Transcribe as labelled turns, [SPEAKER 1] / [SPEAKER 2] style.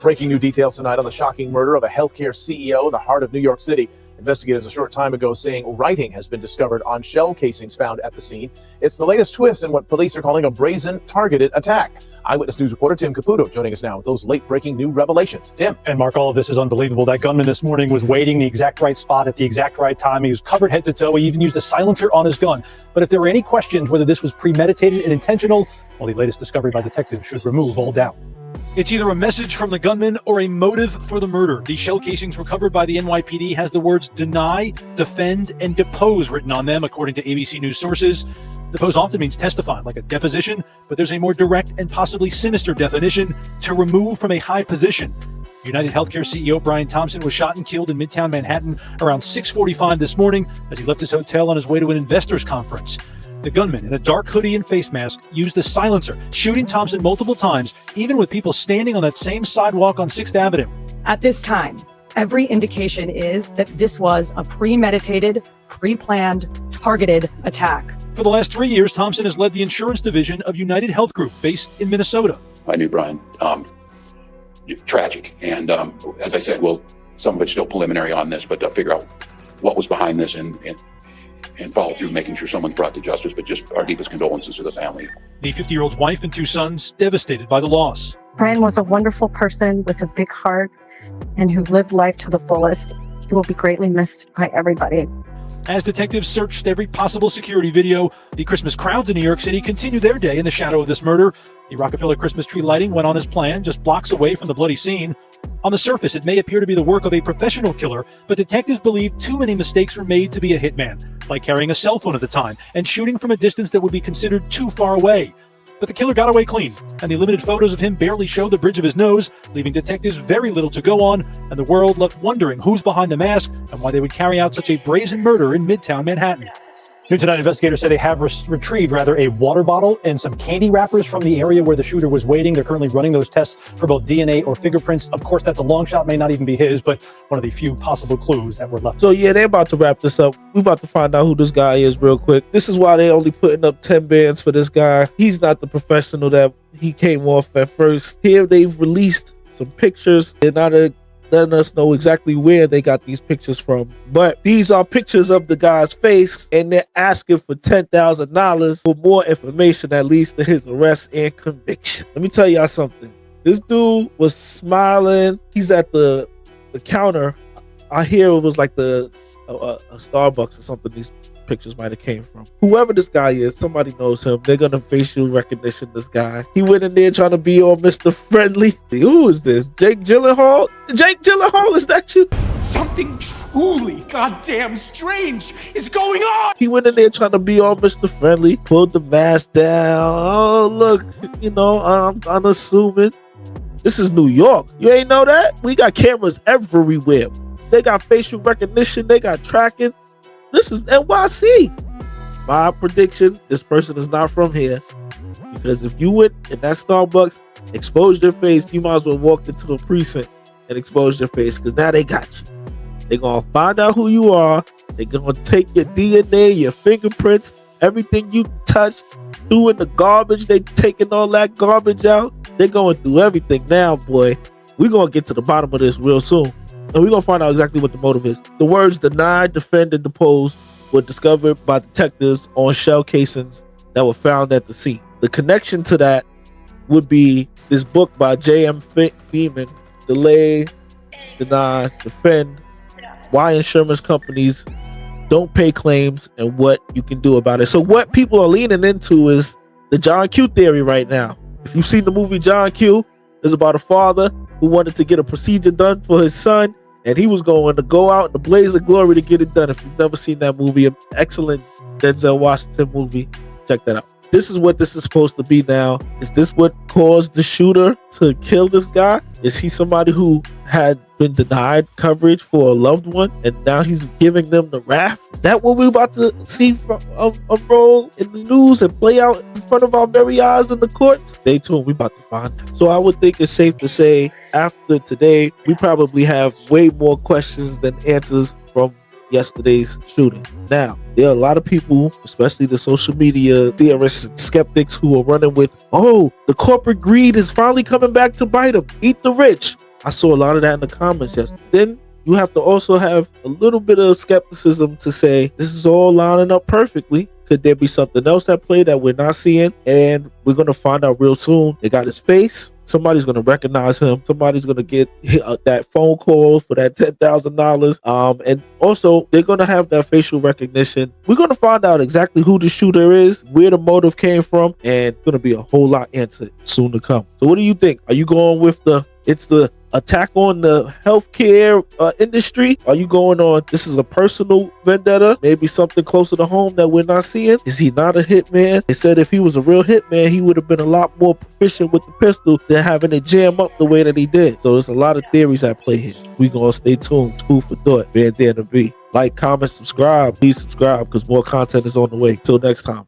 [SPEAKER 1] Breaking new details tonight on the shocking murder of a healthcare CEO in the heart of New York City. Investigators a short time ago saying writing has been discovered on shell casings found at the scene. It's the latest twist in what police are calling a brazen, targeted attack. Eyewitness News reporter Tim Caputo joining us now with those late-breaking new revelations. Tim.
[SPEAKER 2] And Mark, all of this is unbelievable. That gunman this morning was waiting the exact right spot at the exact right time. He was covered head to toe. He even used a silencer on his gun. But if there were any questions whether this was premeditated and intentional, well, the latest discovery by detectives should remove all doubt. It's either a message from the gunman or a motive for the murder. The shell casings recovered by the NYPD has the words deny, defend, and depose written on them, according to ABC News sources. Depose often means testify, like a deposition, but there's a more direct and possibly sinister definition: to remove from a high position. United Healthcare CEO Brian Thompson was shot and killed in Midtown Manhattan around 6:45 this morning as he left his hotel on his way to an investors conference. The gunman, in a dark hoodie and face mask, used a silencer, shooting Thompson multiple times, even with people standing on that same sidewalk on 6th Avenue.
[SPEAKER 3] At this time, every indication is that this was a premeditated, pre-planned, targeted attack.
[SPEAKER 2] For the last 3 years, Thompson has led the insurance division of United Health Group, based in Minnesota.
[SPEAKER 4] I knew Brian. Tragic. And as I said, well, some of it's still preliminary on this, but figure out what was behind this and follow through, making sure someone's brought to justice. But just our deepest condolences to the family.
[SPEAKER 2] The 50-year-old's wife and 2 sons devastated by the loss.
[SPEAKER 5] Brian was a wonderful person with a big heart and who lived life to the fullest. He will be greatly missed by everybody.
[SPEAKER 2] As detectives searched every possible security video, the Christmas crowds in New York City continued their day in the shadow of this murder. The Rockefeller Christmas tree lighting went on as planned, just blocks away from the bloody scene. On the surface, it may appear to be the work of a professional killer, but detectives believe too many mistakes were made to be a hitman, like carrying a cell phone at the time and shooting from a distance that would be considered too far away. But the killer got away clean, and the limited photos of him barely show the bridge of his nose, leaving detectives very little to go on, and the world left wondering who's behind the mask and why they would carry out such a brazen murder in Midtown Manhattan. New tonight, investigators say they have retrieved a water bottle and some candy wrappers from the area where the shooter was waiting. They're currently running those tests for both DNA or fingerprints. Of course, that's a long shot, may not even be his, but one of the few possible clues that were left.
[SPEAKER 6] So yeah, they're about to wrap this up. We're about to find out who this guy is real quick. This is why they're only putting up 10 bands for this guy. He's not the professional that he came off at first. Here they've released some pictures. They're not letting us know exactly where they got these pictures from, but these are pictures of the guy's face, and they're asking for $10,000 for more information that leads to his arrest and conviction. Let me tell y'all something. This dude was smiling. He's at the counter. I hear it was like a Starbucks or something these pictures might have came from. Whoever this guy is, somebody knows him. They're gonna facial recognition this guy. He went in there trying to be all Mr. Friendly. Who is this? Jake Gyllenhaal? Jake Gyllenhaal, is that you?
[SPEAKER 7] Something truly goddamn strange is going on!
[SPEAKER 6] He went in there trying to be all Mr. Friendly, pulled the mask down. Oh, look, I'm unassuming. This is New York. You ain't know that? We got cameras everywhere. They got facial recognition. They got tracking. This is NYC. My prediction, this person is not from here. Because if you went in that Starbucks, exposed your face, you might as well walk into a precinct and expose your face, because now they got you. They're going to find out who you are. They're going to take your DNA, your fingerprints, everything you touched, threw in the garbage. They taking all that garbage out. They're going through everything now, boy. We're going to get to the bottom of this real soon. And we're going to find out exactly what the motive is. The words deny, defend, and depose were discovered by detectives on shell casings that were found at the scene. The connection to that would be this book by J.M. Feeman, Delay, Deny, Defend, Why Insurance Companies Don't Pay Claims and What You Can Do About It. So what people are leaning into is the John Q theory right now. If you've seen the movie John Q, it's about a father who wanted to get a procedure done for his son, and he was going to go out in the blaze of glory to get it done. If you've never seen that movie, an excellent Denzel Washington movie, check that out. This is what this is supposed to be now. Is this what caused the shooter to kill this guy? Is he somebody who had been denied coverage for a loved one, and now he's giving them the wrath? Is that what we're about to see unroll in the news and play out in front of our very eyes in the court? Stay tuned, we're about to find out. So I would think it's safe to say after today, we probably have way more questions than answers from yesterday's shooting. Now, there are a lot of people, especially the social media theorists and skeptics, who are running with, oh, the corporate greed is finally coming back to bite them. Eat the rich. I saw a lot of that in the comments yesterday. Then you have to also have a little bit of skepticism to say this is all lining up perfectly. Could there be something else at play that we're not seeing? And we're going to find out real soon. They got his face. Somebody's going to recognize him. Somebody's going to get that phone call for that $10,000. And also, they're going to have that facial recognition. We're going to find out exactly who the shooter is, where the motive came from, and it's going to be a whole lot answered soon to come. So what do you think? Are you going with the attack on the healthcare industry? Are you going on this is a personal vendetta, maybe something closer to home that we're not seeing? Is he not a hitman? They said if he was a real hitman, he would have been a lot more proficient with the pistol than having it jam up the way that he did. So there's a lot of theories at play here. We gonna stay tuned. Food for thought. Bandana B. Like, comment, subscribe. Please subscribe because more content is on the way. Till next time.